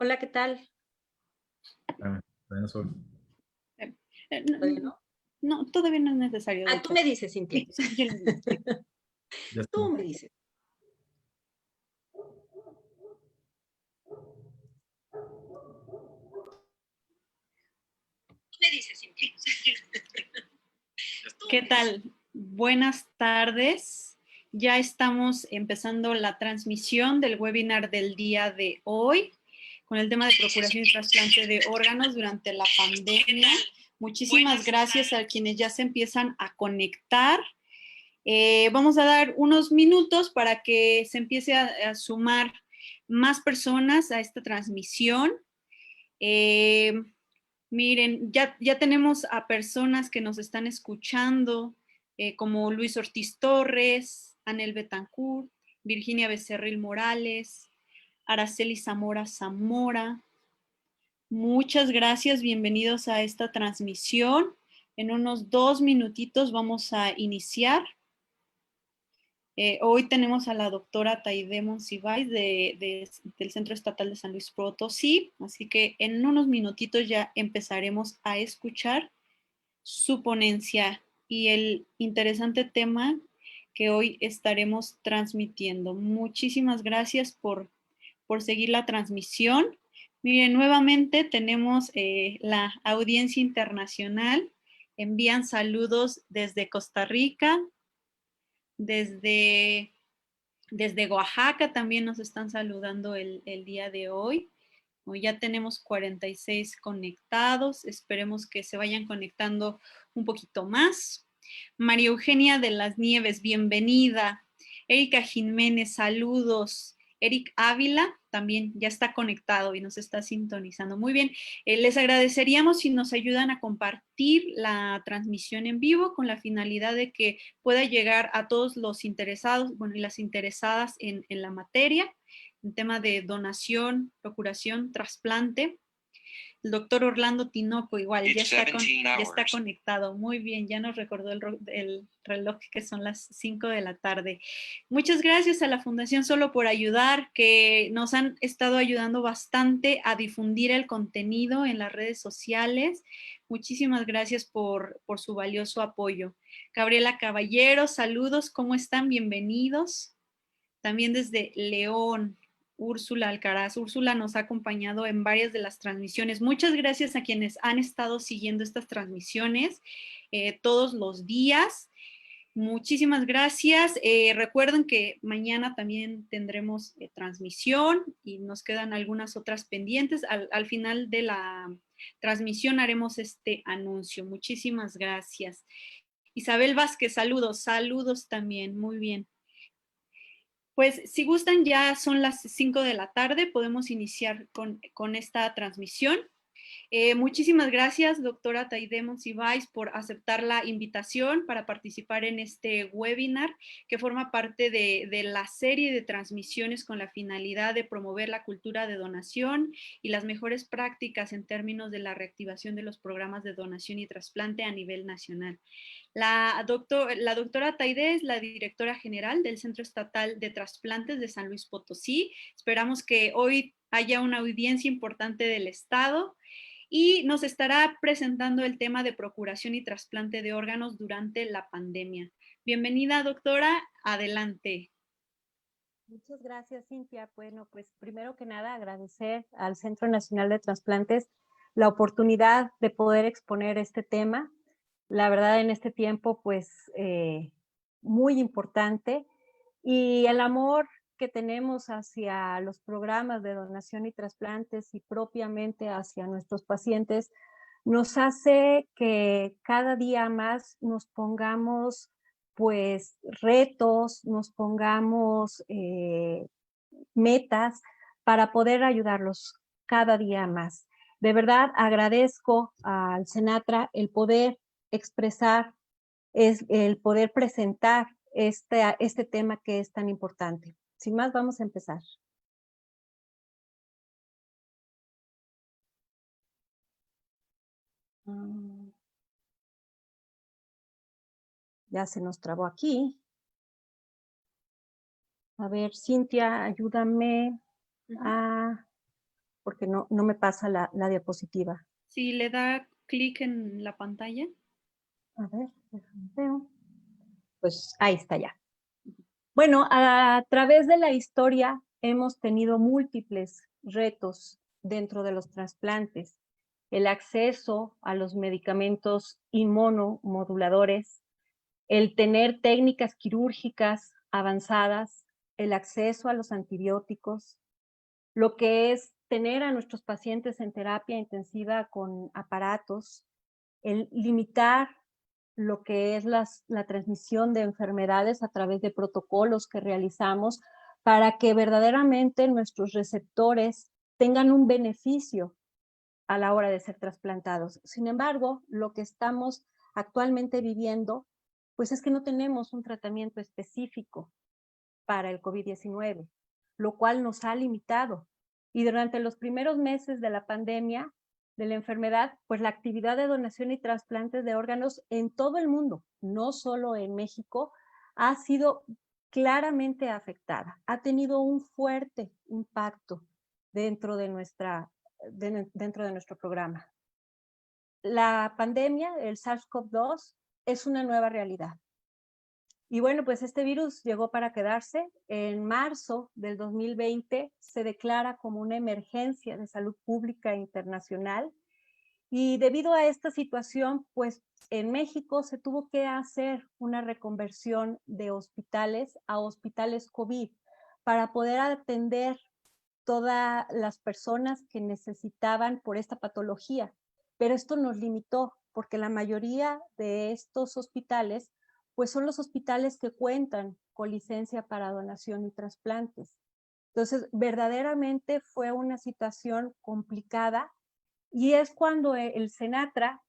Hola, ¿qué tal? Espérame, todavía no soy. Eh, ¿Todavía no? no, todavía no es necesario, Ah, tú doctor. me dices, Cintia. Sí, sí, yo le digo, sí. Ya Tú estoy. me dices. Tú me dices, Cintia. ¿Qué tal? Buenas tardes. Ya estamos empezando la transmisión del webinar del día de hoy con el tema de procuración y trasplante de órganos durante la pandemia. Muchísimas gracias a quienes ya se empiezan a conectar. Vamos a dar unos minutos para que se empiece a sumar más personas a esta transmisión. Miren, ya tenemos a personas que nos están escuchando, como Luis Ortiz Torres, Anel Betancourt, Virginia Becerril Morales, Araceli Zamora Zamora. Muchas gracias, bienvenidos a esta transmisión. En unos 2 minutitos vamos a iniciar. Hoy tenemos a la doctora Taide Monsiváis del Centro Estatal de San Luis Potosí, así que en unos minutitos ya empezaremos a escuchar su ponencia y el interesante tema que hoy estaremos transmitiendo. Muchísimas gracias por seguir la transmisión. Miren, nuevamente tenemos la audiencia internacional. Envían saludos desde Costa Rica, desde Oaxaca también nos están saludando el día de hoy. Hoy ya tenemos 46 conectados. Esperemos que se vayan conectando un poquito más. María Eugenia de las Nieves, bienvenida. Erika Jiménez, saludos. Eric Ávila también ya está conectado y nos está sintonizando. Muy bien, les agradeceríamos si nos ayudan a compartir la transmisión en vivo con la finalidad de que pueda llegar a todos los interesados, bueno, y las interesadas en la materia, en tema de donación, procuración, trasplante. El doctor Orlando Tinoco igual ya está conectado. Muy bien, ya nos recordó el reloj que son las 5 de la tarde. Muchas gracias a la Fundación Solo por Ayudar, que nos han estado ayudando bastante a difundir el contenido en las redes sociales. Muchísimas gracias por su valioso apoyo. Gabriela Caballero, saludos, ¿cómo están? Bienvenidos. También desde León. Úrsula Alcaraz. Úrsula nos ha acompañado en varias de las transmisiones. Muchas gracias a quienes han estado siguiendo estas transmisiones todos los días. Muchísimas gracias. Recuerden que mañana también tendremos transmisión y nos quedan algunas otras pendientes. Al final de la transmisión haremos este anuncio. Muchísimas gracias. Isabel Vázquez, saludos. Saludos también. Muy bien. Pues si gustan, ya son las 5 de la tarde, podemos iniciar con esta transmisión. Muchísimas gracias, doctora Taide Monsiváis, por aceptar la invitación para participar en este webinar que forma parte de la serie de transmisiones con la finalidad de promover la cultura de donación y las mejores prácticas en términos de la reactivación de los programas de donación y trasplante a nivel nacional. La doctora Taide es la directora general del Centro Estatal de Trasplantes de San Luis Potosí. Esperamos que hoy haya una audiencia importante del Estado y nos estará presentando el tema de procuración y trasplante de órganos durante la pandemia. Bienvenida, doctora. Adelante. Muchas gracias, Cintia. Bueno, pues primero que nada agradecer al Centro Nacional de Trasplantes la oportunidad de poder exponer este tema. La verdad, en este tiempo, pues, muy importante. Y el amor que tenemos hacia los programas de donación y trasplantes y propiamente hacia nuestros pacientes nos hace que cada día más nos pongamos pues retos, nos pongamos metas para poder ayudarlos cada día más. De verdad agradezco al Senatra el poder expresar, el poder presentar este tema que es tan importante. Sin más, vamos a empezar. Ya se nos trabó aquí. A ver, Cintia, ayúdame a porque no me pasa la diapositiva. Si le da clic en la pantalla. A ver, déjame ver. Pues ahí está ya. Bueno, a través de la historia hemos tenido múltiples retos dentro de los trasplantes. El acceso a los medicamentos inmunomoduladores, el tener técnicas quirúrgicas avanzadas, el acceso a los antibióticos, lo que es tener a nuestros pacientes en terapia intensiva con aparatos, el limitar lo que es la transmisión de enfermedades a través de protocolos que realizamos para que verdaderamente nuestros receptores tengan un beneficio a la hora de ser trasplantados. Sin embargo, lo que estamos actualmente viviendo, pues es que no tenemos un tratamiento específico para el COVID-19, lo cual nos ha limitado. Y durante los primeros meses de la pandemia, de la enfermedad, pues la actividad de donación y trasplantes de órganos en todo el mundo, no solo en México, ha sido claramente afectada. Ha tenido un fuerte impacto dentro de nuestro programa. La pandemia, el SARS-CoV-2, es una nueva realidad. Y bueno, pues este virus llegó para quedarse. En marzo del 2020 se declara como una emergencia de salud pública internacional. Y debido a esta situación, pues en México se tuvo que hacer una reconversión de hospitales a hospitales COVID para poder atender todas las personas que necesitaban por esta patología. Pero esto nos limitó porque la mayoría de estos hospitales pues son los hospitales que cuentan con licencia para donación y trasplantes. Entonces, verdaderamente fue una situación complicada y es cuando el Senatra,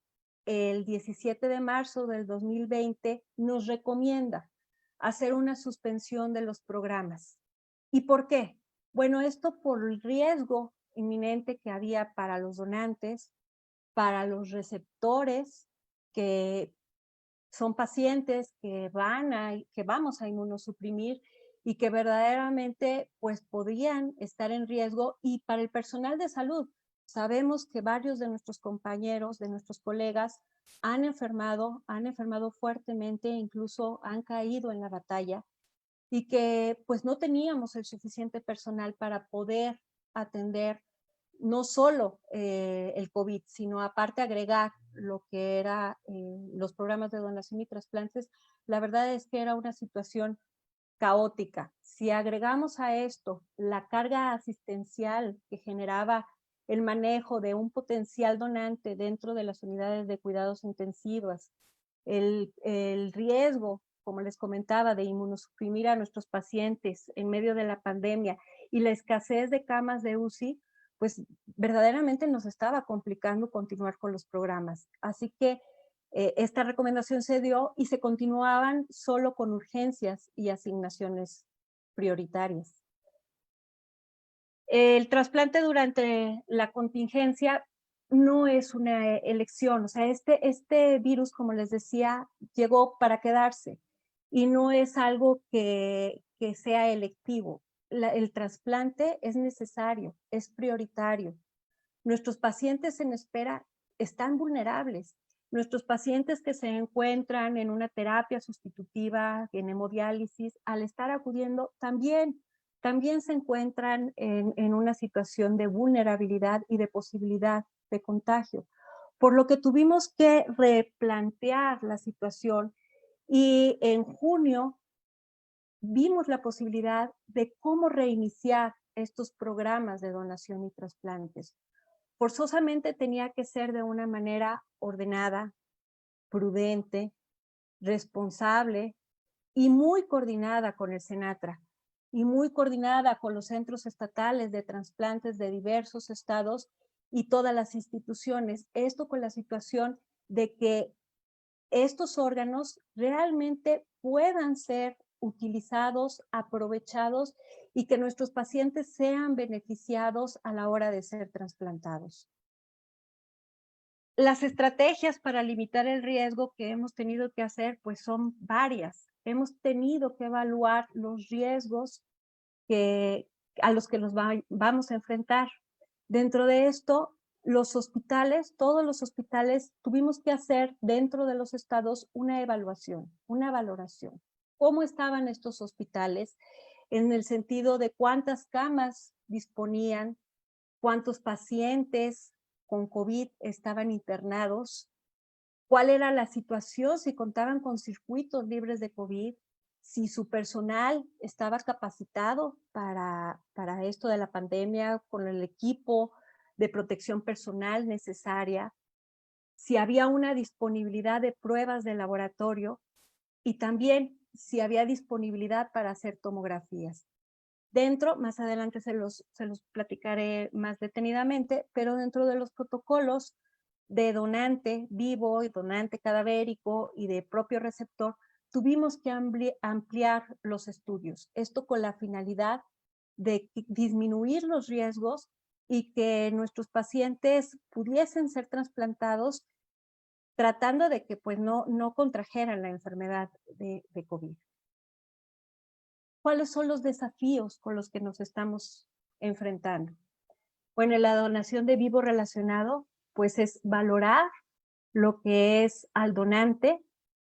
el 17 de marzo del 2020, nos recomienda hacer una suspensión de los programas. ¿Y por qué? Bueno, esto por el riesgo inminente que había para los donantes, para los receptores, que son pacientes que vamos a inmunosuprimir y que verdaderamente pues podrían estar en riesgo, y para el personal de salud. Sabemos que varios de nuestros compañeros, de nuestros colegas, han enfermado fuertemente, incluso han caído en la batalla, y que pues no teníamos el suficiente personal para poder atender no solo el COVID, sino aparte agregar lo que era los programas de donación y trasplantes. La verdad es que era una situación caótica. Si agregamos a esto la carga asistencial que generaba el manejo de un potencial donante dentro de las unidades de cuidados intensivos, el riesgo, como les comentaba, de inmunosuprimir a nuestros pacientes en medio de la pandemia y la escasez de camas de UCI, pues verdaderamente nos estaba complicando continuar con los programas. Así que esta recomendación se dio y se continuaban solo con urgencias y asignaciones prioritarias. El trasplante durante la contingencia no es una elección, o sea, este virus, como les decía, llegó para quedarse y no es algo que sea electivo. El trasplante es necesario, es prioritario. Nuestros pacientes en espera están vulnerables. Nuestros pacientes que se encuentran en una terapia sustitutiva, en hemodiálisis, al estar acudiendo también se encuentran en una situación de vulnerabilidad y de posibilidad de contagio. Por lo que tuvimos que replantear la situación y en junio vimos la posibilidad de cómo reiniciar estos programas de donación y trasplantes. Forzosamente tenía que ser de una manera ordenada, prudente, responsable y muy coordinada con el Senatra y muy coordinada con los centros estatales de trasplantes de diversos estados y todas las instituciones. Esto con la situación de que estos órganos realmente puedan ser utilizados, aprovechados y que nuestros pacientes sean beneficiados a la hora de ser trasplantados. Las estrategias para limitar el riesgo que hemos tenido que hacer, pues son varias. Hemos tenido que evaluar los riesgos a los que nos vamos a enfrentar. Dentro de esto, los hospitales, todos los hospitales, tuvimos que hacer dentro de los estados una evaluación, una valoración. ¿Cómo estaban estos hospitales? En el sentido de cuántas camas disponían, cuántos pacientes con COVID estaban internados, cuál era la situación, si contaban con circuitos libres de COVID, si su personal estaba capacitado para esto de la pandemia, con el equipo de protección personal necesaria, si había una disponibilidad de pruebas de laboratorio y también si había disponibilidad para hacer tomografías. Dentro, más adelante se los platicaré más detenidamente, pero dentro de los protocolos de donante vivo y donante cadavérico y de propio receptor, tuvimos que ampliar los estudios. Esto con la finalidad de disminuir los riesgos y que nuestros pacientes pudiesen ser trasplantados tratando de que pues, no contrajeran la enfermedad de COVID. ¿Cuáles son los desafíos con los que nos estamos enfrentando? Bueno, la donación de vivo relacionado, pues es valorar lo que es al donante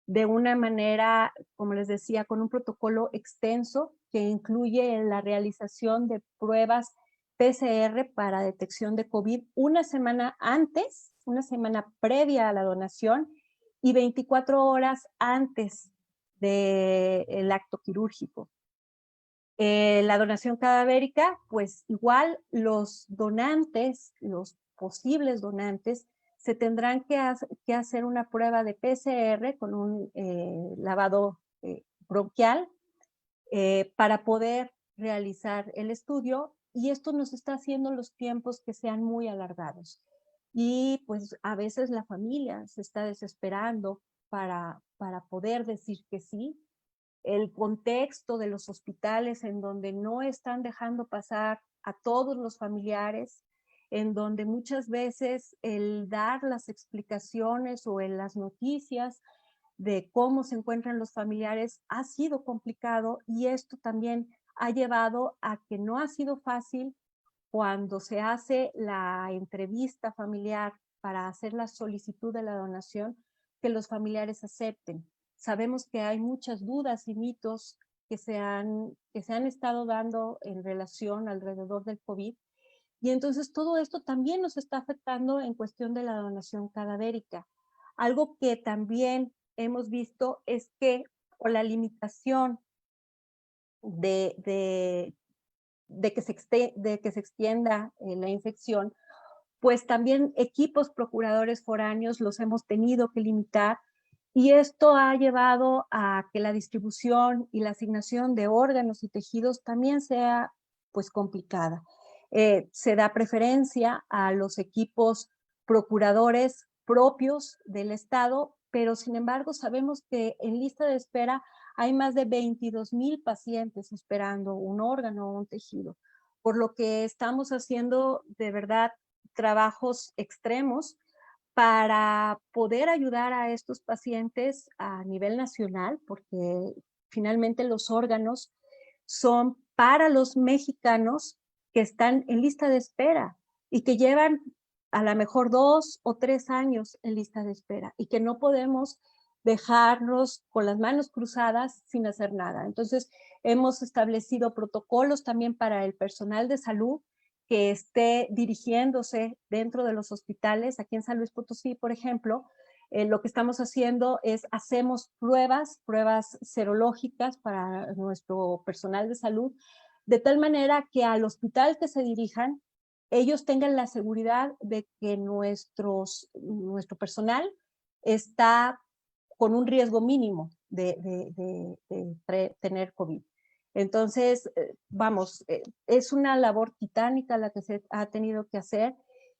de una manera, como les decía, con un protocolo extenso que incluye la realización de pruebas PCR para detección de COVID una semana antes, una semana previa a la donación y 24 horas antes del acto quirúrgico. La donación cadavérica, pues igual los donantes, los posibles donantes, se tendrán que hacer una prueba de PCR con un lavado bronquial para poder realizar el estudio, y esto nos está haciendo los tiempos que sean muy alargados. Y pues a veces la familia se está desesperando para poder decir que sí. El contexto de los hospitales en donde no están dejando pasar a todos los familiares, en donde muchas veces el dar las explicaciones o en las noticias de cómo se encuentran los familiares ha sido complicado, y esto también ha llevado a que no ha sido fácil cuando se hace la entrevista familiar para hacer la solicitud de la donación, que los familiares acepten. Sabemos que hay muchas dudas y mitos que se han estado dando en relación alrededor del COVID, y entonces todo esto también nos está afectando en cuestión de la donación cadavérica. Algo que también hemos visto es que por la limitación de que se extienda la infección, pues también equipos procuradores foráneos los hemos tenido que limitar, y esto ha llevado a que la distribución y la asignación de órganos y tejidos también sea pues complicada. Se da preferencia a los equipos procuradores propios del Estado, pero sin embargo sabemos que en lista de espera hay más de 22,000 pacientes esperando un órgano o un tejido, por lo que estamos haciendo de verdad trabajos extremos para poder ayudar a estos pacientes a nivel nacional, porque finalmente los órganos son para los mexicanos que están en lista de espera y que llevan a lo mejor 2 o 3 años en lista de espera, y que no podemos dejarnos con las manos cruzadas sin hacer nada. Entonces, hemos establecido protocolos también para el personal de salud que esté dirigiéndose dentro de los hospitales. Aquí en San Luis Potosí, por ejemplo, lo que estamos haciendo es hacemos pruebas serológicas para nuestro personal de salud, de tal manera que al hospital que se dirijan, ellos tengan la seguridad de que nuestro personal está con un riesgo mínimo de tener COVID. Entonces, vamos, es una labor titánica la que se ha tenido que hacer,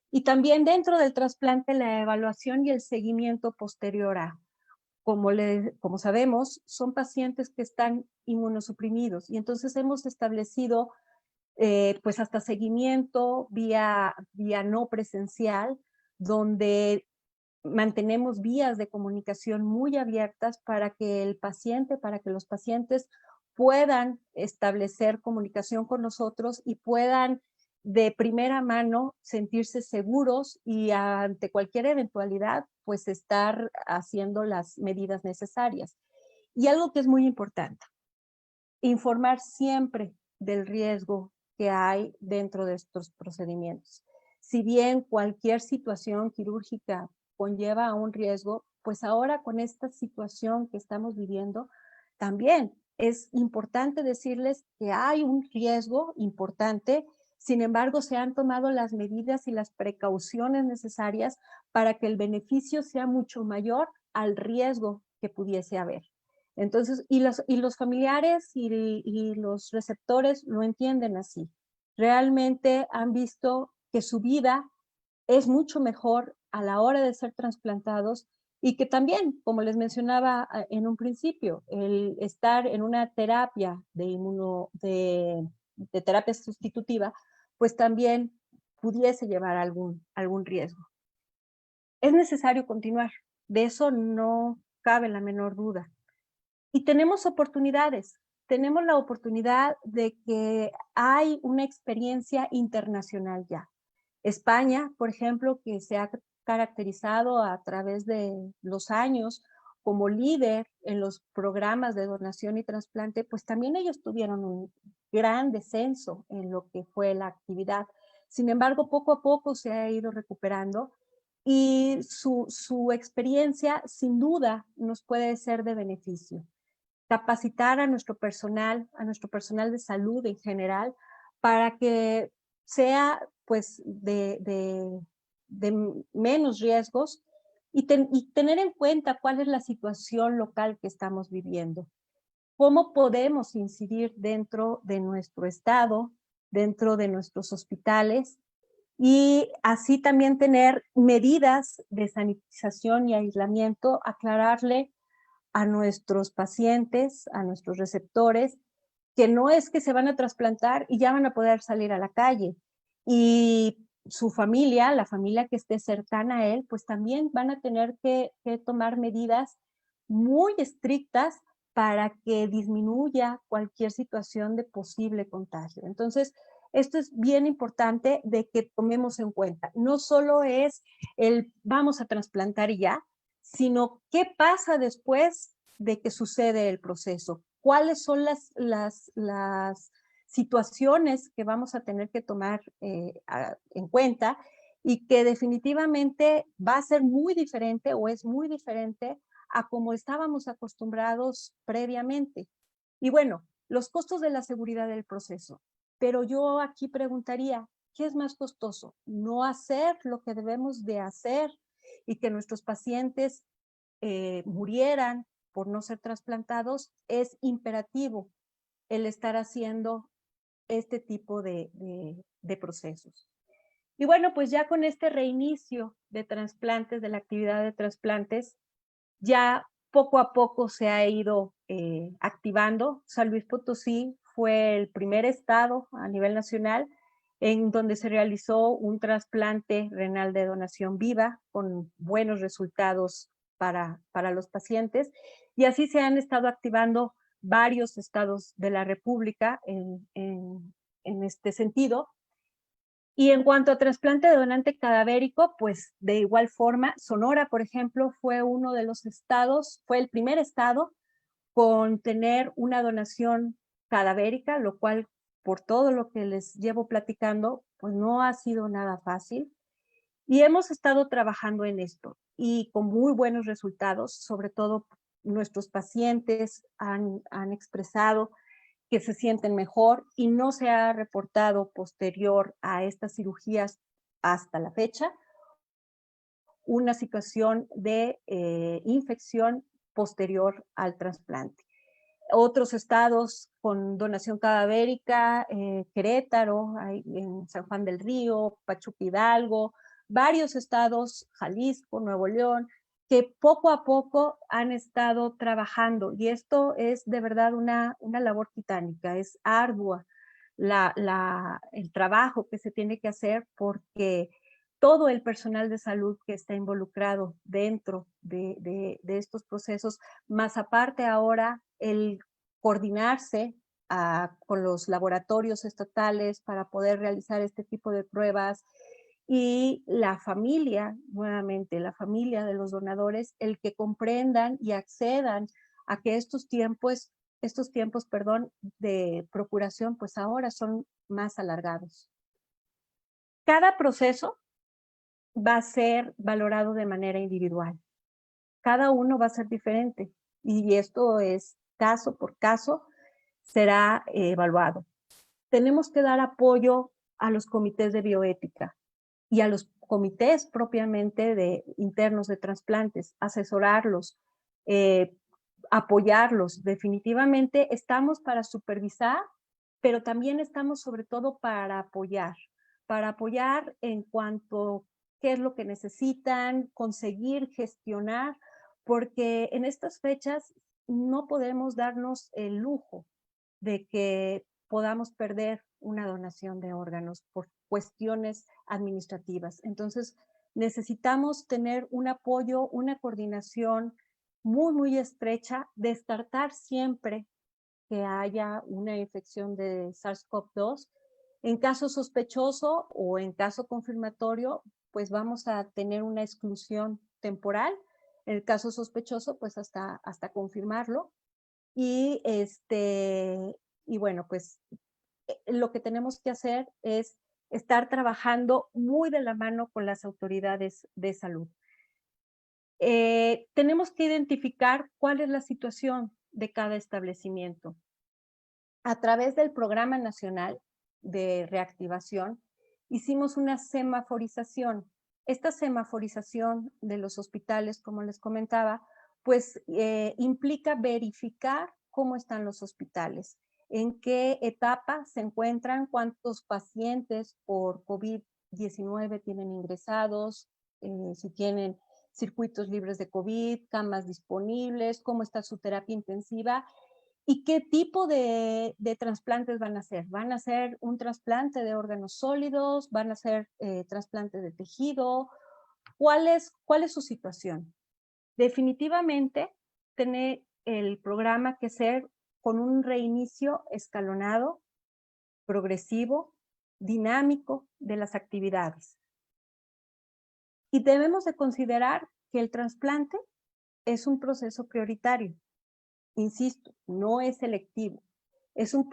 y también dentro del trasplante la evaluación y el seguimiento posterior a, como sabemos, son pacientes que están inmunosuprimidos, y entonces hemos establecido pues hasta seguimiento vía no presencial, donde mantenemos vías de comunicación muy abiertas para que los pacientes puedan establecer comunicación con nosotros y puedan de primera mano sentirse seguros y ante cualquier eventualidad, pues estar haciendo las medidas necesarias. Y algo que es muy importante, informar siempre del riesgo que hay dentro de estos procedimientos. Si bien cualquier situación quirúrgica conlleva un riesgo, pues ahora con esta situación que estamos viviendo, también es importante decirles que hay un riesgo importante. Sin embargo, se han tomado las medidas y las precauciones necesarias para que el beneficio sea mucho mayor al riesgo que pudiese haber. Entonces, y los familiares y los receptores lo entienden así. Realmente han visto que su vida es mucho mejor a la hora de ser trasplantados y que también, como les mencionaba en un principio, el estar en una terapia de terapia sustitutiva, pues también pudiese llevar algún riesgo. Es necesario continuar, de eso no cabe la menor duda. Y tenemos oportunidades. Tenemos la oportunidad de que hay una experiencia internacional ya. España, por ejemplo, que se ha caracterizado a través de los años como líder en los programas de donación y trasplante, pues también ellos tuvieron un gran descenso en lo que fue la actividad. Sin embargo, poco a poco se ha ido recuperando y su experiencia sin duda nos puede ser de beneficio. Capacitar a nuestro personal de salud en general, para que sea pues de menos riesgos y tener en cuenta cuál es la situación local que estamos viviendo. Cómo podemos incidir dentro de nuestro estado, dentro de nuestros hospitales, y así también tener medidas de sanitización y aislamiento, aclararle a nuestros pacientes, a nuestros receptores, que no es que se van a trasplantar y ya van a poder salir a la calle. Y su familia, la familia que esté cercana a él, pues también van a tener que tomar medidas muy estrictas para que disminuya cualquier situación de posible contagio. Entonces, esto es bien importante de que tomemos en cuenta. No solo es el vamos a trasplantar y ya, sino qué pasa después de que sucede el proceso. ¿Cuáles son las situaciones que vamos a tener que tomar en cuenta y que definitivamente va a ser muy diferente o es muy diferente a como estábamos acostumbrados previamente? Y bueno, los costos de la seguridad del proceso. Pero yo aquí preguntaría, ¿qué es más costoso? ¿No hacer lo que debemos de hacer y que nuestros pacientes murieran por no ser trasplantados? Es imperativo el estar haciendo este tipo de procesos. Y bueno, pues ya con este reinicio de trasplantes, de la actividad de trasplantes, ya poco a poco se ha ido activando. San Luis Potosí fue el primer estado a nivel nacional en donde se realizó un trasplante renal de donación viva con buenos resultados para los pacientes, y así se han estado activando varios estados de la República en este sentido. Y en cuanto a trasplante de donante cadavérico, pues de igual forma, Sonora, por ejemplo, fue uno de los estados, fue el primer estado con tener una donación cadavérica, lo cual, por todo lo que les llevo platicando, pues no ha sido nada fácil. Y hemos estado trabajando en esto y con muy buenos resultados. Sobre todo nuestros pacientes han expresado que se sienten mejor y no se ha reportado posterior a estas cirugías hasta la fecha una situación de infección posterior al trasplante. Otros estados con donación cadavérica, Querétaro, en San Juan del Río, Pachuca, Hidalgo, varios estados, Jalisco, Nuevo León, que poco a poco han estado trabajando, y esto es de verdad una labor titánica, es ardua el trabajo que se tiene que hacer, porque todo el personal de salud que está involucrado dentro de estos procesos, más aparte ahora el coordinarse con los laboratorios estatales para poder realizar este tipo de pruebas, y la familia, nuevamente, la familia de los donadores, el que comprendan y accedan a que estos tiempos, de procuración, pues ahora son más alargados. Cada proceso va a ser valorado de manera individual. Cada uno va a ser diferente y esto es caso por caso, será evaluado. Tenemos que dar apoyo a los comités de bioética y a los comités propiamente internos de trasplantes, asesorarlos, apoyarlos. Definitivamente estamos para supervisar, pero también estamos sobre todo para apoyar en cuanto a qué es lo que necesitan, conseguir gestionar, porque en estas fechas no podemos darnos el lujo de que podamos perder una donación de órganos por cuestiones administrativas. Entonces, necesitamos tener un apoyo, una coordinación muy, muy estrecha, descartar siempre que haya una infección de SARS-CoV-2. En caso sospechoso o en caso confirmatorio, pues vamos a tener una exclusión temporal. En el caso sospechoso, pues hasta confirmarlo. Y, y bueno, pues lo que tenemos que hacer es estar trabajando muy de la mano con las autoridades de salud. Tenemos que identificar cuál es la situación de cada establecimiento. A través del Programa Nacional de Reactivación, hicimos una semaforización. Esta semaforización de los hospitales, como les comentaba, pues implica verificar cómo están los hospitales, en qué etapa se encuentran, cuántos pacientes por COVID-19 tienen ingresados, si tienen circuitos libres de COVID, camas disponibles, cómo está su terapia intensiva y qué tipo de trasplantes van a hacer. ¿Van a hacer un trasplante de órganos sólidos? ¿Van a hacer trasplante de tejido? ¿Cuál es su situación? Definitivamente tiene el programa que ser con un reinicio escalonado, progresivo, dinámico de las actividades. Y debemos de considerar que el trasplante es un proceso prioritario. Insisto, no es selectivo. Es un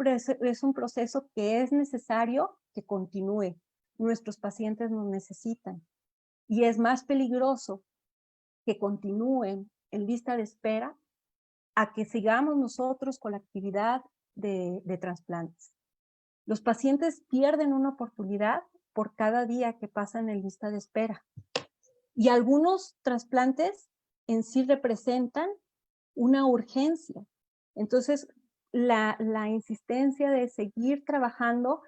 proceso que es necesario que continúe. Nuestros pacientes nos necesitan. Y es más peligroso que continúen en lista de espera a que sigamos nosotros con la actividad de trasplantes. Los pacientes pierden una oportunidad por cada día que pasan en lista de espera. Y algunos trasplantes en sí representan una urgencia. Entonces, la insistencia de seguir trabajando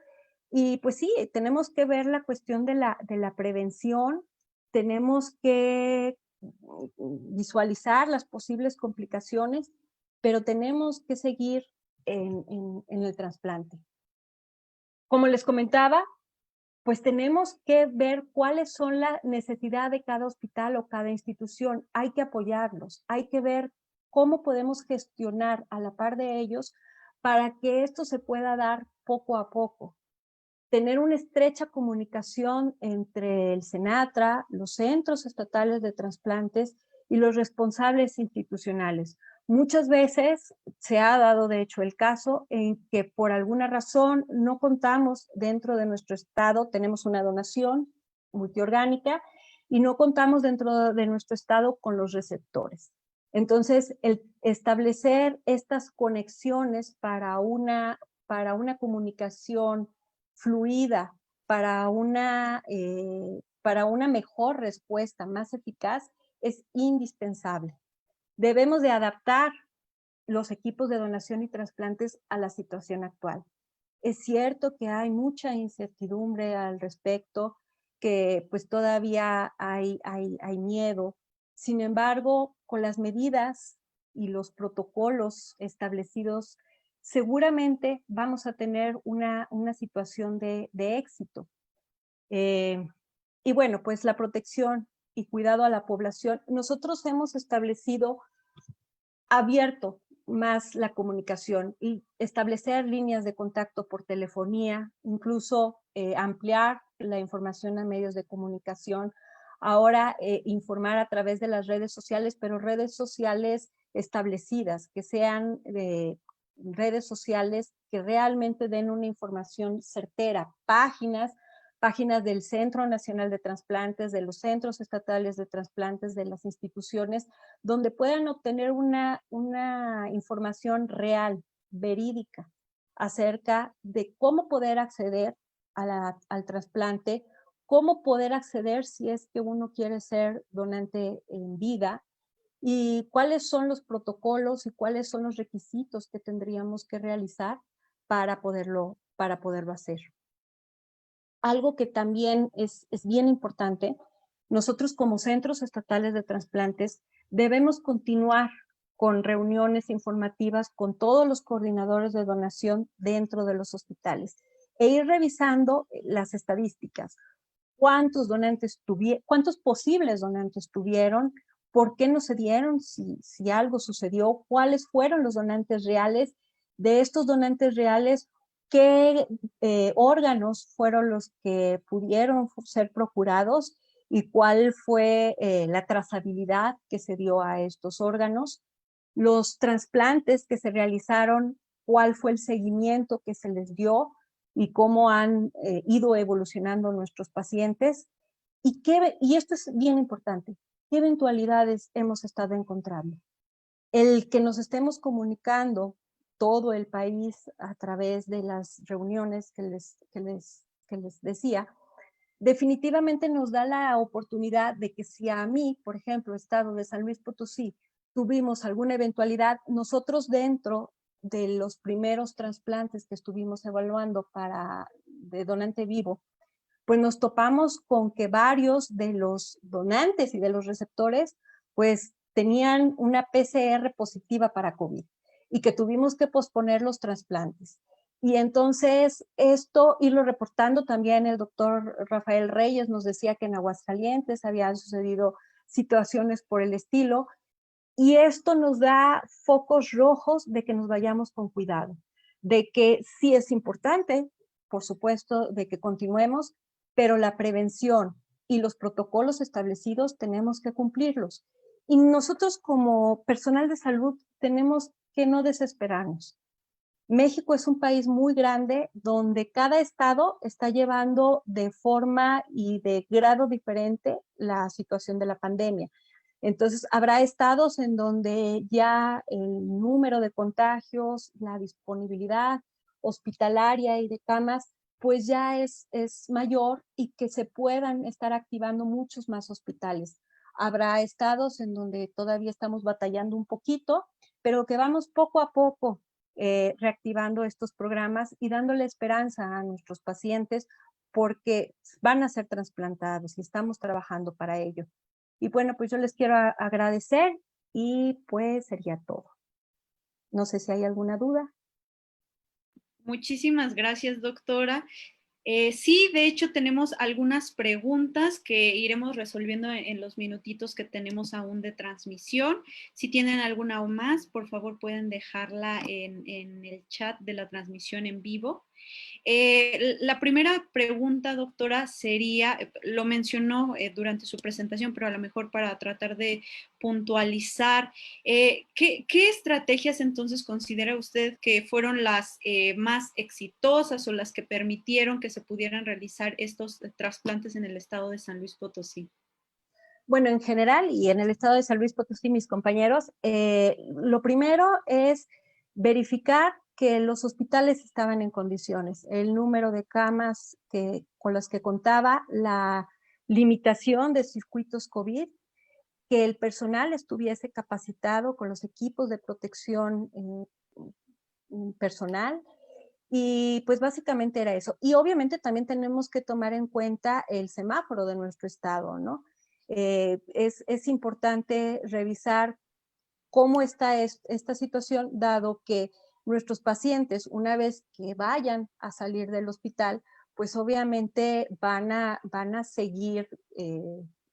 y pues sí, tenemos que ver la cuestión de la prevención, tenemos que visualizar las posibles complicaciones, pero tenemos que seguir en el trasplante. Como les comentaba, pues tenemos que ver cuáles son las necesidades de cada hospital o cada institución. Hay que apoyarlos, hay que ver cómo podemos gestionar a la par de ellos para que esto se pueda dar poco a poco. Tener una estrecha comunicación entre el SENATRA, los centros estatales de trasplantes y los responsables institucionales. Muchas veces se ha dado, de hecho, el caso en que por alguna razón no contamos dentro de nuestro estado, tenemos una donación multiorgánica y no contamos dentro de nuestro estado con los receptores. Entonces, el establecer estas conexiones para una comunicación fluida, para una mejor respuesta, más eficaz, es indispensable. Debemos de adaptar los equipos de donación y trasplantes a la situación actual. Es cierto que hay mucha incertidumbre al respecto, que pues todavía hay miedo. Sin embargo, con las medidas y los protocolos establecidos, seguramente vamos a tener una situación de éxito. Y bueno, pues la protección y cuidado a la población. Nosotros hemos establecido abierto más la comunicación y establecer líneas de contacto por telefonía, incluso ampliar la información a medios de comunicación. Ahora informar a través de las redes sociales, pero redes sociales establecidas, que sean redes sociales que realmente den una información certera, páginas del Centro Nacional de Trasplantes, de los centros estatales de trasplantes, de las instituciones, donde puedan obtener una información real, verídica, acerca de cómo poder acceder al trasplante, cómo poder acceder si es que uno quiere ser donante en vida, y cuáles son los protocolos y cuáles son los requisitos que tendríamos que realizar para poderlo hacer. Algo que también es bien importante, nosotros como centros estatales de trasplantes debemos continuar con reuniones informativas con todos los coordinadores de donación dentro de los hospitales e ir revisando las estadísticas. ¿Cuántos posibles donantes tuvieron? ¿Por qué no se dieron? Si algo sucedió, ¿cuáles fueron los donantes reales? De estos donantes reales, ¿qué órganos fueron los que pudieron ser procurados? ¿Y cuál fue la trazabilidad que se dio a estos órganos? Los trasplantes que se realizaron, ¿cuál fue el seguimiento que se les dio? Y cómo han ido evolucionando nuestros pacientes. Y esto es bien importante, ¿qué eventualidades hemos estado encontrando? El que nos estemos comunicando todo el país a través de las reuniones que les decía, definitivamente nos da la oportunidad de que si a mí, por ejemplo, estado de San Luis Potosí, tuvimos alguna eventualidad, nosotros dentro de los primeros trasplantes que estuvimos evaluando de donante vivo, pues nos topamos con que varios de los donantes y de los receptores pues tenían una PCR positiva para COVID y que tuvimos que posponer los trasplantes. Y entonces esto, irlo reportando también el doctor Rafael Reyes nos decía que en Aguascalientes habían sucedido situaciones por el estilo, y esto nos da focos rojos de que nos vayamos con cuidado, de que sí es importante, por supuesto, de que continuemos, pero la prevención y los protocolos establecidos tenemos que cumplirlos. Y nosotros como personal de salud tenemos que no desesperarnos. México es un país muy grande donde cada estado está llevando de forma y de grado diferente la situación de la pandemia. Entonces, habrá estados en donde ya el número de contagios, la disponibilidad hospitalaria y de camas, pues ya es mayor y que se puedan estar activando muchos más hospitales. Habrá estados en donde todavía estamos batallando un poquito, pero que vamos poco a poco reactivando estos programas y dándole esperanza a nuestros pacientes porque van a ser trasplantados y estamos trabajando para ello. Y bueno, pues yo les quiero agradecer y pues sería todo. No sé si hay alguna duda. Muchísimas gracias, doctora. Sí, de hecho tenemos algunas preguntas que iremos resolviendo en los minutitos que tenemos aún de transmisión. Si tienen alguna o más, por favor pueden dejarla en el chat de la transmisión en vivo. La primera pregunta, doctora, sería, lo mencionó durante su presentación, pero a lo mejor para tratar de puntualizar, ¿qué estrategias entonces considera usted que fueron las más exitosas o las que permitieron que se pudieran realizar estos trasplantes en el estado de San Luis Potosí? Bueno, en general y en el estado de San Luis Potosí, mis compañeros, lo primero es verificar que los hospitales estaban en condiciones, el número de camas con las que contaba, la limitación de circuitos COVID, que el personal estuviese capacitado con los equipos de protección personal, y pues básicamente era eso. Y obviamente también tenemos que tomar en cuenta el semáforo de nuestro estado, ¿no? Es importante revisar cómo está esta situación, dado que nuestros pacientes, una vez que vayan a salir del hospital, pues obviamente van a seguir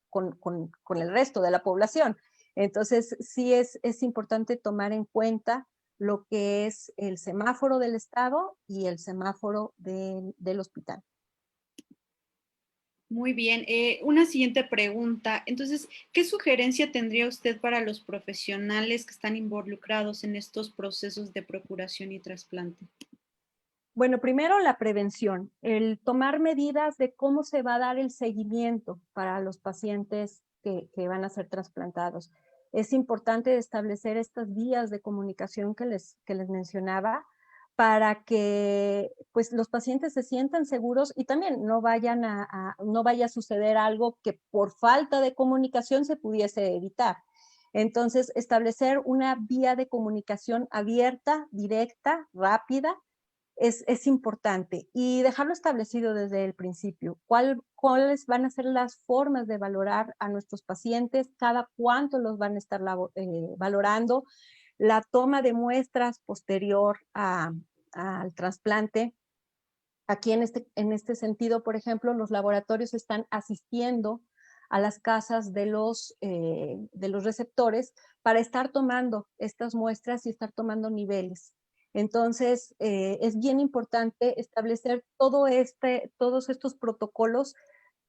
con el resto de la población. Entonces, sí es importante tomar en cuenta lo que es el semáforo del estado y el semáforo del hospital. Muy bien. Una siguiente pregunta. Entonces, ¿qué sugerencia tendría usted para los profesionales que están involucrados en estos procesos de procuración y trasplante? Bueno, primero la prevención, el tomar medidas de cómo se va a dar el seguimiento para los pacientes que van a ser trasplantados. Es importante establecer estas vías de comunicación que les mencionaba para que pues, los pacientes se sientan seguros y también no vaya a suceder algo que por falta de comunicación se pudiese evitar. Entonces, establecer una vía de comunicación abierta, directa, rápida, es importante y dejarlo establecido desde el principio. ¿Cuáles van a ser las formas de valorar a nuestros pacientes? ¿Cada cuánto los van a estar valorando? La toma de muestras posterior al trasplante. Aquí en este sentido, por ejemplo, los laboratorios están asistiendo a las casas de los receptores para estar tomando estas muestras y estar tomando niveles. Entonces, es bien importante establecer todos estos protocolos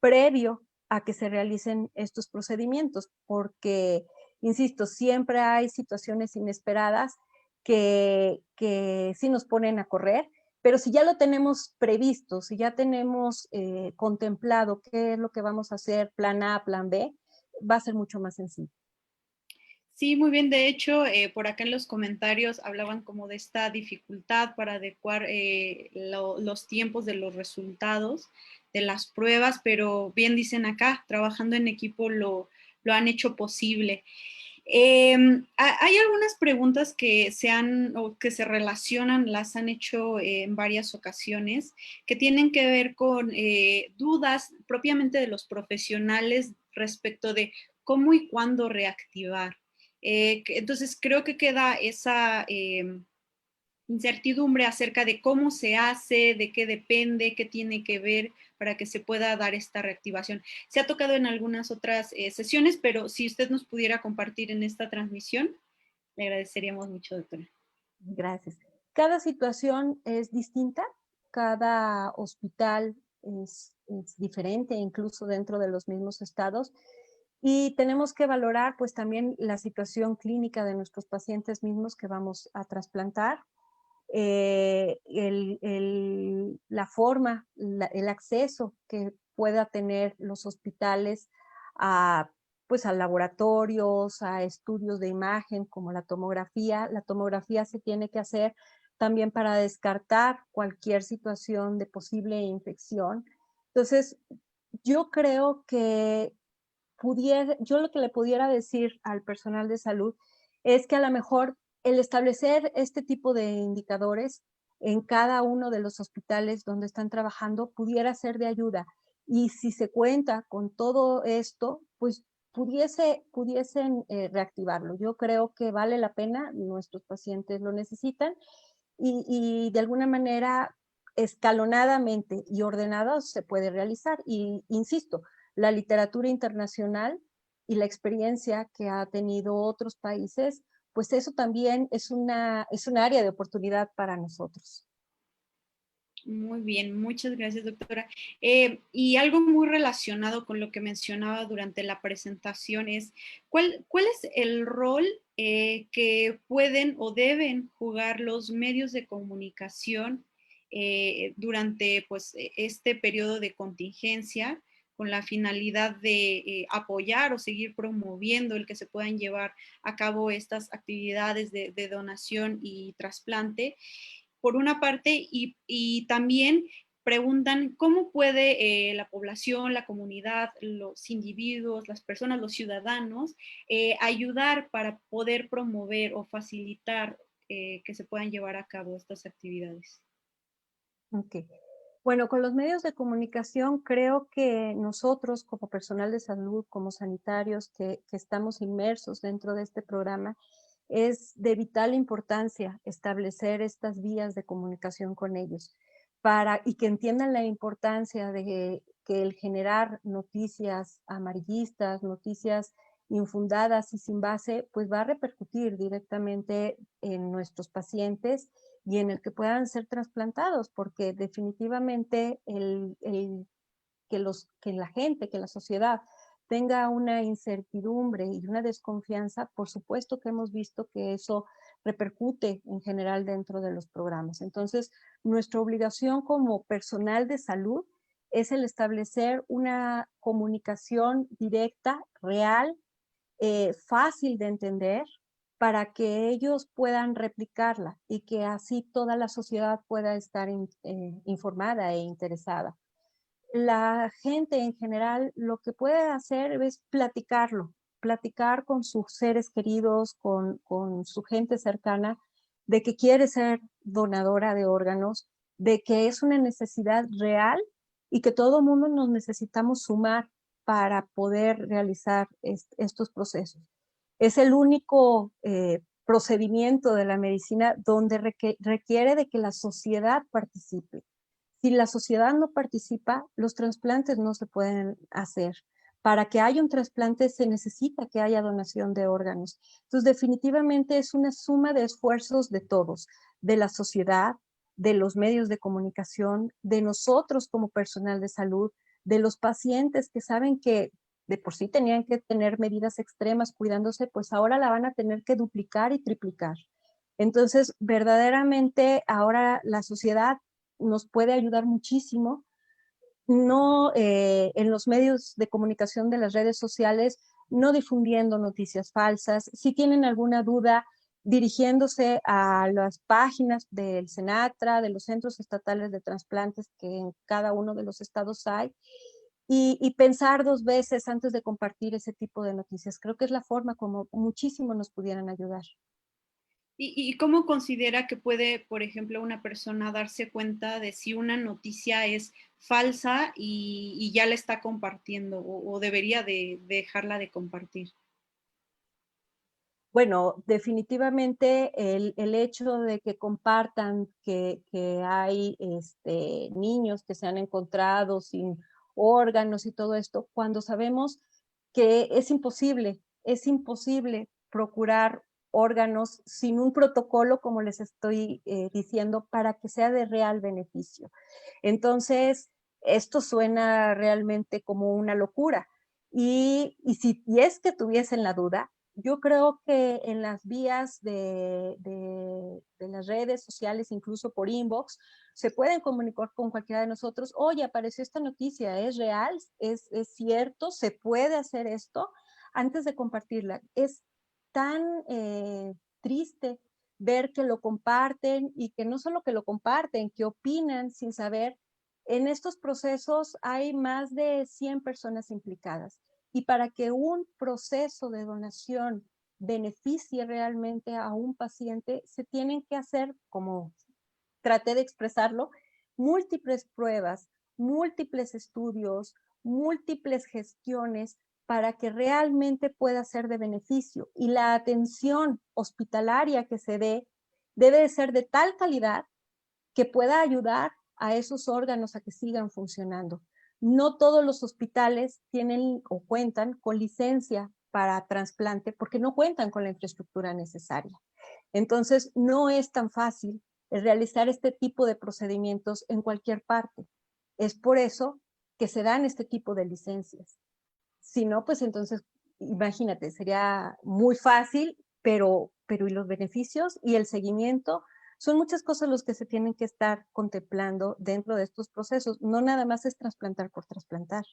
previo a que se realicen estos procedimientos, porque, insisto, siempre hay situaciones inesperadas que sí nos ponen a correr, pero si ya lo tenemos previsto, si ya tenemos contemplado qué es lo que vamos a hacer, plan A, plan B, va a ser mucho más sencillo. Sí, muy bien. De hecho, por acá en los comentarios hablaban como de esta dificultad para adecuar los tiempos de los resultados de las pruebas, pero bien dicen acá, trabajando en equipo lo han hecho posible. Hay algunas preguntas que que se relacionan, las han hecho en varias ocasiones, que tienen que ver con dudas propiamente de los profesionales respecto de cómo y cuándo reactivar. Entonces, creo que queda esa incertidumbre acerca de cómo se hace, de qué depende, qué tiene que ver para que se pueda dar esta reactivación. Se ha tocado en algunas otras sesiones, pero si usted nos pudiera compartir en esta transmisión, le agradeceríamos mucho, doctora. Gracias. Cada situación es distinta, cada hospital es diferente, incluso dentro de los mismos estados, y tenemos que valorar pues también la situación clínica de nuestros pacientes mismos que vamos a trasplantar, la forma, el acceso que pueda tener los hospitales a, pues a laboratorios, a estudios de imagen como la tomografía. La tomografía se tiene que hacer también para descartar cualquier situación de posible infección. Entonces, yo creo que yo lo que le pudiera decir al personal de salud es que a lo mejor el establecer este tipo de indicadores en cada uno de los hospitales donde están trabajando pudiera ser de ayuda. Y si se cuenta con todo esto, pues pudiesen reactivarlo. Yo creo que vale la pena, nuestros pacientes lo necesitan y de alguna manera escalonadamente y ordenado se puede realizar. Y insisto, la literatura internacional y la experiencia que ha tenido otros países, pues eso también es un área de oportunidad para nosotros. Muy bien, muchas gracias, doctora. Y algo muy relacionado con lo que mencionaba durante la presentación es, ¿cuál es el rol que pueden o deben jugar los medios de comunicación durante pues, este periodo de contingencia con la finalidad de apoyar o seguir promoviendo el que se puedan llevar a cabo estas actividades de donación y trasplante? Por una parte, y también preguntan cómo puede la población, la comunidad, los individuos, las personas, los ciudadanos, ayudar para poder promover o facilitar que se puedan llevar a cabo estas actividades. Ok. Bueno, con los medios de comunicación creo que nosotros como personal de salud, como sanitarios que estamos inmersos dentro de este programa, es de vital importancia establecer estas vías de comunicación con ellos y que entiendan la importancia de que el generar noticias amarillistas, noticias infundadas y sin base, pues va a repercutir directamente en nuestros pacientes y en el que puedan ser trasplantados, porque definitivamente que la gente, que la sociedad tenga una incertidumbre y una desconfianza, por supuesto que hemos visto que eso repercute en general dentro de los programas. Entonces, nuestra obligación como personal de salud es el establecer una comunicación directa, real, fácil de entender, para que ellos puedan replicarla y que así toda la sociedad pueda estar informada e interesada. La gente en general lo que puede hacer es platicarlo, platicar con sus seres queridos, con su gente cercana, de que quiere ser donadora de órganos, de que es una necesidad real y que todo mundo nos necesitamos sumar para poder realizar estos procesos. Es el único procedimiento de la medicina donde requiere de que la sociedad participe. Si la sociedad no participa, los trasplantes no se pueden hacer. Para que haya un trasplante se necesita que haya donación de órganos. Entonces, definitivamente es una suma de esfuerzos de todos, de la sociedad, de los medios de comunicación, de nosotros como personal de salud, de los pacientes que saben que de por sí tenían que tener medidas extremas cuidándose, pues ahora la van a tener que duplicar y triplicar. Entonces, verdaderamente ahora la sociedad nos puede ayudar muchísimo, no en los medios de comunicación de las redes sociales, no difundiendo noticias falsas. Si tienen alguna duda, dirigiéndose a las páginas del Senatra, de los centros estatales de trasplantes que en cada uno de los estados hay, y pensar dos veces antes de compartir ese tipo de noticias. Creo que es la forma como muchísimo nos pudieran ayudar. ¿Y cómo considera que puede, por ejemplo, una persona darse cuenta de si una noticia es falsa y ya la está compartiendo o debería de dejarla de compartir? Bueno, definitivamente el hecho de que compartan que hay niños que se han encontrado sin órganos y todo esto, cuando sabemos que es imposible procurar órganos sin un protocolo, como les estoy diciendo, para que sea de real beneficio. Entonces, esto suena realmente como una locura. Si es que tuviesen la duda, yo creo que en las vías de las redes sociales, incluso por inbox, se pueden comunicar con cualquiera de nosotros. Oye, apareció esta noticia, ¿es real? ¿Es cierto? ¿Se puede hacer esto? Antes de compartirla. Es tan triste ver que lo comparten y que no solo que lo comparten, que opinan sin saber. En estos procesos hay más de 100 personas implicadas. Y para que un proceso de donación beneficie realmente a un paciente, se tienen que hacer, como traté de expresarlo, múltiples pruebas, múltiples estudios, múltiples gestiones para que realmente pueda ser de beneficio. Y la atención hospitalaria que se dé debe de ser de tal calidad que pueda ayudar a esos órganos a que sigan funcionando. No todos los hospitales tienen o cuentan con licencia para trasplante porque no cuentan con la infraestructura necesaria. Entonces, no es tan fácil realizar este tipo de procedimientos en cualquier parte. Es por eso que se dan este tipo de licencias. Si no, pues entonces, imagínate, sería muy fácil, pero ¿y los beneficios y el seguimiento? Son muchas cosas los que se tienen que estar contemplando dentro de estos procesos. No nada más es trasplantar por trasplantar.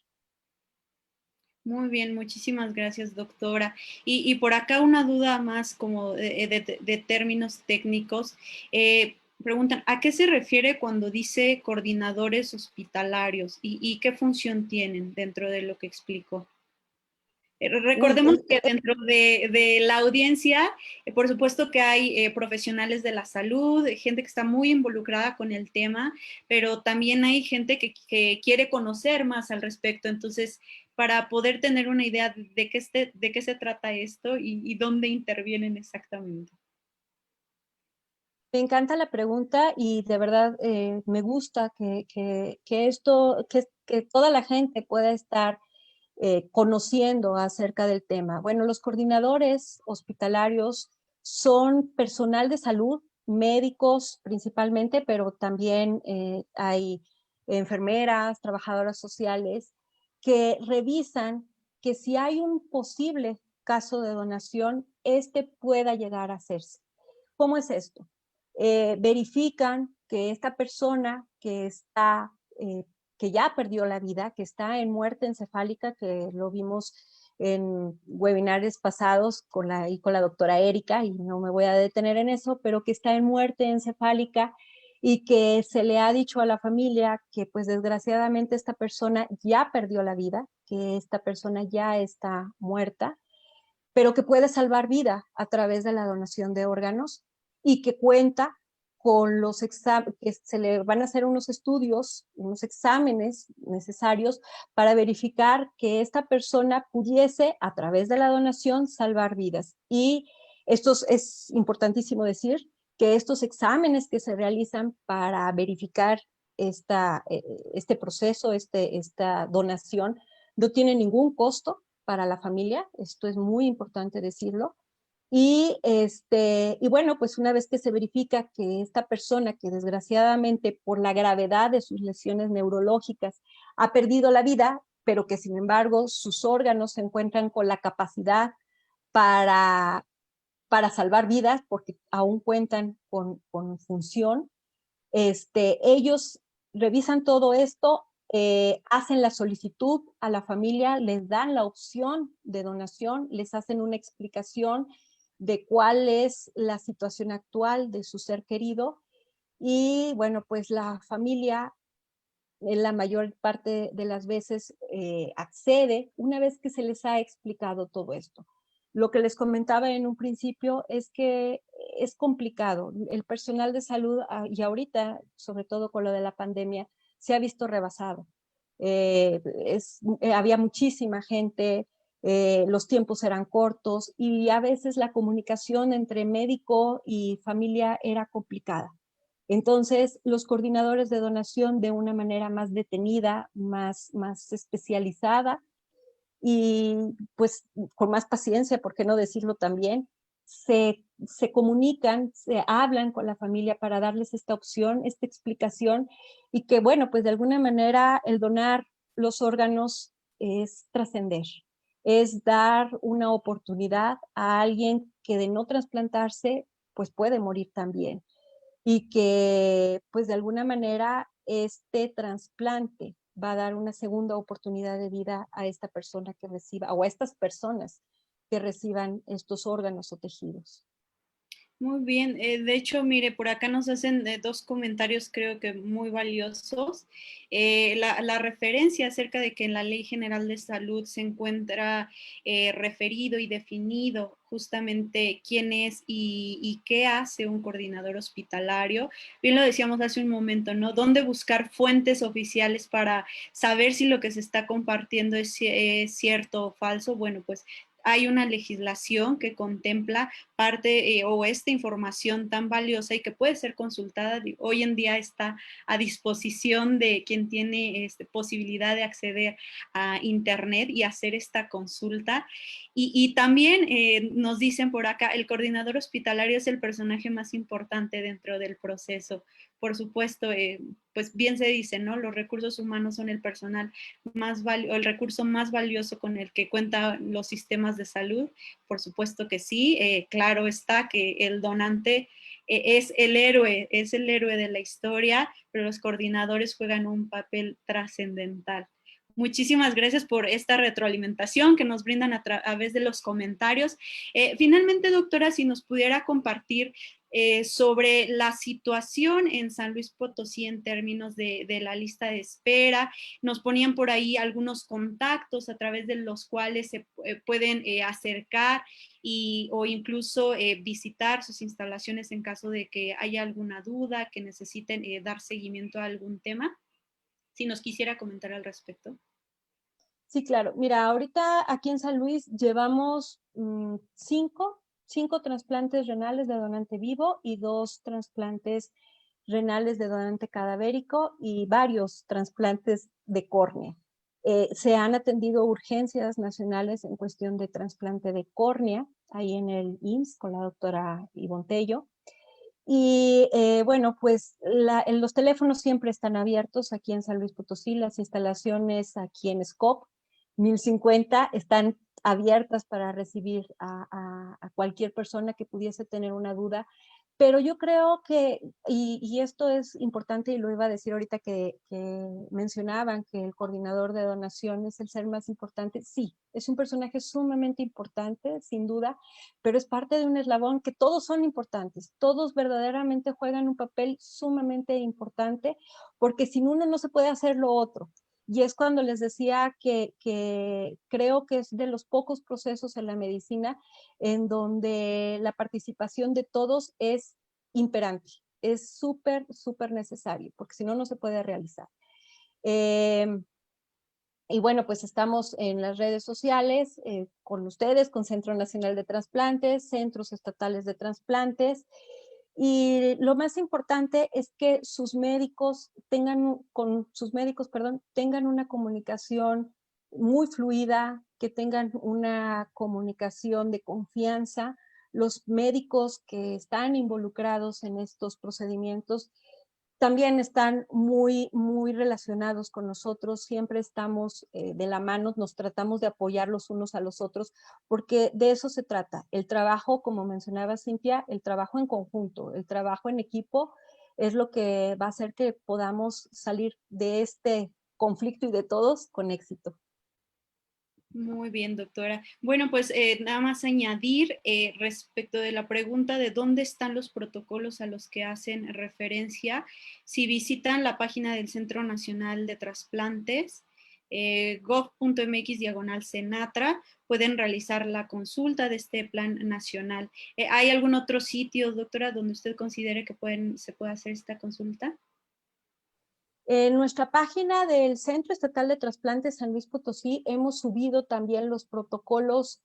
Muy bien, muchísimas gracias, doctora. Y por acá una duda más como de términos técnicos. Preguntan, ¿a qué se refiere cuando dice coordinadores hospitalarios y qué función tienen dentro de lo que explicó? Recordemos que dentro de la audiencia, por supuesto que hay profesionales de la salud, gente que está muy involucrada con el tema, pero también hay gente que quiere conocer más al respecto. Entonces, para poder tener una idea de qué se trata esto y dónde intervienen exactamente. Me encanta la pregunta y de verdad me gusta que toda la gente pueda estar conociendo acerca del tema. Bueno, los coordinadores hospitalarios son personal de salud, médicos principalmente, pero también hay enfermeras, trabajadoras sociales, que revisan que si hay un posible caso de donación, este pueda llegar a hacerse. ¿Cómo es esto? Verifican que esta persona que está, que ya perdió la vida, que está en muerte encefálica, que lo vimos en webinarios pasados con la doctora Erika, y no me voy a detener en eso, pero que está en muerte encefálica y que se le ha dicho a la familia que pues desgraciadamente esta persona ya perdió la vida, que esta persona ya está muerta, pero que puede salvar vida a través de la donación de órganos y que cuenta con los exámenes, que se le van a hacer unos estudios, unos exámenes necesarios para verificar que esta persona pudiese, a través de la donación, salvar vidas. Y esto es importantísimo decir que estos exámenes que se realizan para verificar este proceso, esta donación, no tienen ningún costo para la familia, esto es muy importante decirlo, y bueno, pues una vez que se verifica que esta persona que desgraciadamente por la gravedad de sus lesiones neurológicas ha perdido la vida, pero que sin embargo sus órganos se encuentran con la capacidad para, para salvar vidas, porque aún cuentan con función, ellos revisan todo esto, hacen la solicitud a la familia, les dan la opción de donación, les hacen una explicación de cuál es la situación actual de su ser querido y bueno, pues la familia en la mayor parte de las veces accede una vez que se les ha explicado todo esto. Lo que les comentaba en un principio es que es complicado. El personal de salud, y ahorita, sobre todo con lo de la pandemia, se ha visto rebasado. Había muchísima gente, los tiempos eran cortos y a veces la comunicación entre médico y familia era complicada. Entonces, los coordinadores de donación de una manera más detenida, más especializada y pues con más paciencia, ¿por qué no decirlo también? Se comunican, se hablan con la familia para darles esta opción, esta explicación y que bueno, pues de alguna manera el donar los órganos es trascender, es dar una oportunidad a alguien que de no trasplantarse, pues puede morir también y que pues de alguna manera este trasplante va a dar una segunda oportunidad de vida a esta persona que reciba o a estas personas que reciban estos órganos o tejidos. Muy bien, de hecho, mire, por acá nos hacen dos comentarios creo que muy valiosos. La referencia acerca de que en la Ley General de Salud se encuentra referido y definido justamente quién es y qué hace un coordinador hospitalario. Bien lo decíamos hace un momento, ¿no? ¿Dónde buscar fuentes oficiales para saber si lo que se está compartiendo es cierto o falso? Bueno, pues hay una legislación que contempla parte o esta información tan valiosa y que puede ser consultada. Hoy en día está a disposición de quien tiene posibilidad de acceder a internet y hacer esta consulta. Y también nos dicen por acá, el coordinador hospitalario es el personaje más importante dentro del proceso. Por supuesto, pues bien se dice, ¿no? Los recursos humanos son el personal el recurso más valioso con el que cuentan los sistemas de salud. Por supuesto que sí, claro está que el donante es el héroe de la historia, pero los coordinadores juegan un papel trascendental. Muchísimas gracias por esta retroalimentación que nos brindan a través de los comentarios. Finalmente, doctora, si nos pudiera compartir sobre la situación en San Luis Potosí en términos de la lista de espera. Nos ponían por ahí algunos contactos a través de los cuales se pueden acercar o incluso visitar sus instalaciones en caso de que haya alguna duda, que necesiten dar seguimiento a algún tema. Si nos quisiera comentar al respecto. Sí, claro. Mira, ahorita aquí en San Luis llevamos 5 trasplantes renales de donante vivo y 2 trasplantes renales de donante cadavérico y varios trasplantes de córnea. Se han atendido urgencias nacionales en cuestión de trasplante de córnea, ahí en el IMSS con la doctora Ivonne Tello. Y bueno, pues los teléfonos siempre están abiertos aquí en San Luis Potosí, las instalaciones aquí en SCOP 1050 están abiertas para recibir a cualquier persona que pudiese tener una duda. Pero yo creo que, y esto es importante y lo iba a decir ahorita que mencionaban que el coordinador de donación es el ser más importante. Sí, es un personaje sumamente importante, sin duda, pero es parte de un eslabón que todos son importantes, todos verdaderamente juegan un papel sumamente importante, porque sin uno no se puede hacer lo otro. Y es cuando les decía que creo que es de los pocos procesos en la medicina en donde la participación de todos es imperante, es súper, súper necesario, porque si no, no se puede realizar. Y bueno, pues estamos en las redes sociales con ustedes, con Centro Nacional de Trasplantes, Centros Estatales de Trasplantes, y lo más importante es que sus médicos tengan, tengan una comunicación muy fluida, que tengan una comunicación de confianza. Los médicos que están involucrados en estos procedimientos también están muy, muy relacionados con nosotros, siempre estamos de la mano, nos tratamos de apoyar los unos a los otros, porque de eso se trata. El trabajo, como mencionaba Cintia, el trabajo en conjunto, el trabajo en equipo es lo que va a hacer que podamos salir de este conflicto y de todos con éxito. Muy bien, doctora. Bueno, pues nada más añadir respecto de la pregunta de dónde están los protocolos a los que hacen referencia. Si visitan la página del Centro Nacional de Trasplantes, gov.mx/Senatra, pueden realizar la consulta de este plan nacional. ¿Hay algún otro sitio, doctora, donde usted considere que se puede hacer esta consulta? En nuestra página del Centro Estatal de Trasplantes San Luis Potosí hemos subido también los protocolos,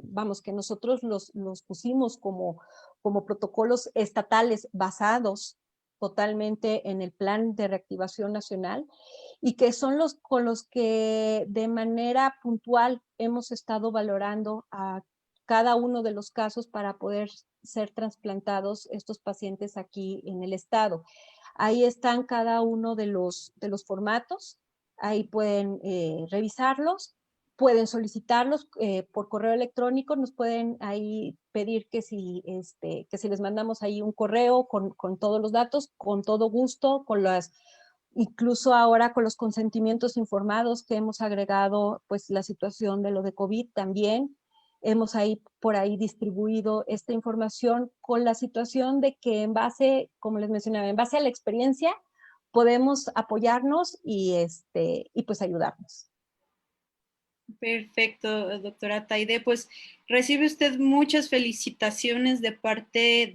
vamos, que nosotros los pusimos como protocolos estatales basados totalmente en el Plan de Reactivación Nacional y que son los con los que de manera puntual hemos estado valorando a cada uno de los casos para poder ser trasplantados estos pacientes aquí en el estado. Ahí están cada uno de los formatos, ahí pueden revisarlos, pueden solicitarlos por correo electrónico, nos pueden ahí pedir que si les mandamos ahí un correo con todos los datos, con todo gusto, incluso ahora con los consentimientos informados que hemos agregado, pues la situación de lo de COVID también, hemos por ahí distribuido esta información con la situación de que en base, como les mencionaba, en base a la experiencia, podemos apoyarnos y pues ayudarnos. Perfecto, doctora Taide. Pues recibe usted muchas felicitaciones de parte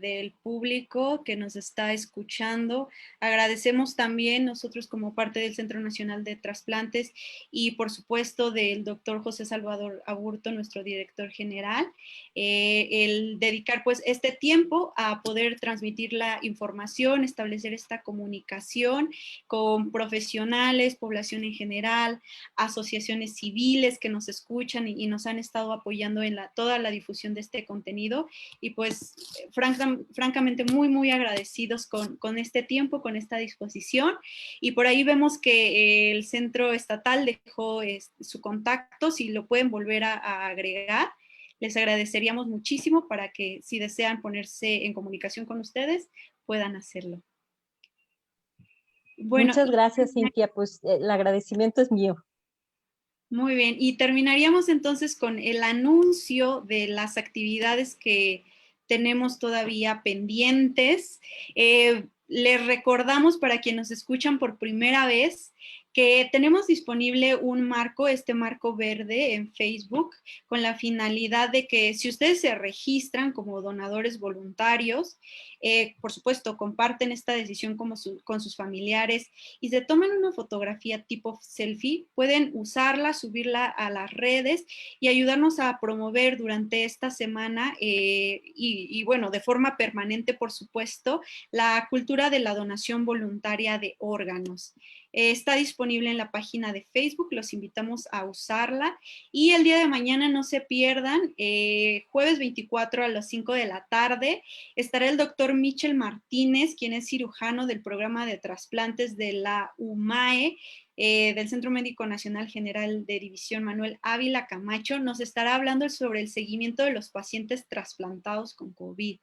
del público que nos está escuchando. Agradecemos también nosotros como parte del Centro Nacional de Trasplantes y por supuesto del doctor José Salvador Aburto, nuestro director general, el dedicar pues este tiempo a poder transmitir la información, establecer esta comunicación con profesionales, población en general, asociaciones civiles que nos escuchan y nos han estado apoyando en toda la difusión de este contenido y pues francamente muy, muy agradecidos con este tiempo, con esta disposición y por ahí vemos que el centro estatal dejó su contacto, si lo pueden volver a agregar, les agradeceríamos muchísimo para que si desean ponerse en comunicación con ustedes, puedan hacerlo. Bueno, muchas gracias, Cintia, pues el agradecimiento es mío. Muy bien, y terminaríamos entonces con el anuncio de las actividades que tenemos todavía pendientes. Les recordamos para quienes nos escuchan por primera vez que tenemos disponible un marco, este marco verde en Facebook, con la finalidad de que si ustedes se registran como donadores voluntarios, por supuesto, comparten esta decisión con sus familiares y se toman una fotografía tipo selfie, pueden usarla, subirla a las redes y ayudarnos a promover durante esta semana y bueno, de forma permanente, por supuesto, la cultura de la donación voluntaria de órganos. Está disponible disponible en la página de Facebook, los invitamos a usarla. Y el día de mañana no se pierdan, jueves 24 a las 5 de la tarde, estará el doctor Michel Martínez, quien es cirujano del programa de trasplantes de la UMAE, del Centro Médico Nacional General de División Manuel Ávila Camacho. Nos estará hablando sobre el seguimiento de los pacientes trasplantados con COVID.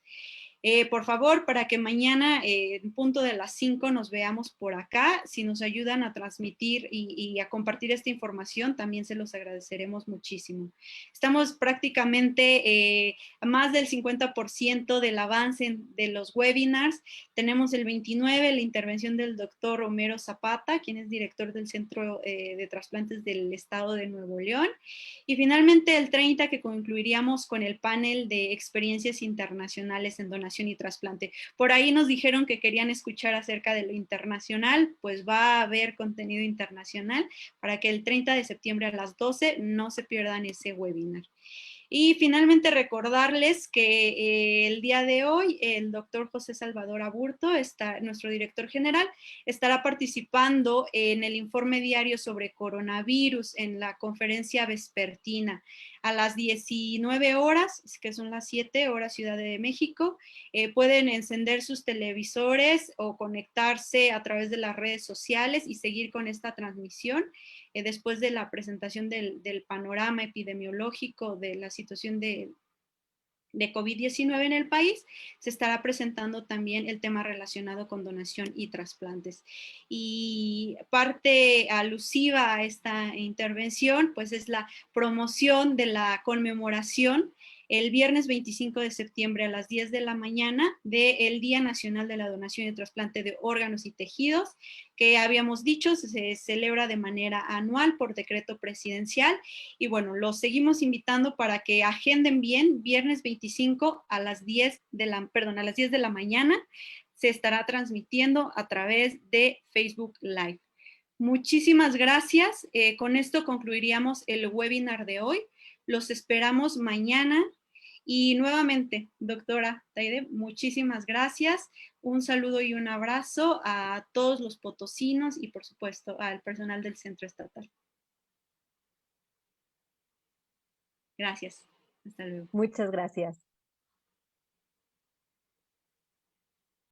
Por favor, para que mañana en punto de las 5 nos veamos por acá, si nos ayudan a transmitir y a compartir esta información, también se los agradeceremos muchísimo. Estamos prácticamente a más del 50% del avance de los webinars. Tenemos el 29, la intervención del doctor Homero Zapata, quien es director del Centro de Trasplantes del Estado de Nuevo León. Y finalmente el 30, que concluiríamos con el panel de experiencias internacionales en donación y trasplante. Por ahí nos dijeron que querían escuchar acerca de lo internacional, pues va a haber contenido internacional para que el 30 de septiembre a las 12 no se pierdan ese webinar. Y finalmente recordarles que el día de hoy el doctor José Salvador Aburto, nuestro director general, estará participando en el informe diario sobre coronavirus en la conferencia vespertina a las 19 horas, que son las 7 horas Ciudad de México. Pueden encender sus televisores o conectarse a través de las redes sociales y seguir con esta transmisión. Después de la presentación del panorama epidemiológico de la situación de COVID-19 en el país, se estará presentando también el tema relacionado con donación y trasplantes. Y parte alusiva a esta intervención, pues es la promoción de la conmemoración el viernes 25 de septiembre a las 10 de la mañana del Día Nacional de la Donación y Trasplante de Órganos y Tejidos, que habíamos dicho se celebra de manera anual por decreto presidencial. Y bueno, los seguimos invitando para que agenden bien, viernes 25 a las 10 de la mañana, se estará transmitiendo a través de Facebook Live. Muchísimas gracias. Con esto concluiríamos el webinar de hoy. Los esperamos mañana. Y nuevamente, doctora Taide, muchísimas gracias. Un saludo y un abrazo a todos los potosinos y, por supuesto, al personal del Centro Estatal. Gracias. Hasta luego. Muchas gracias.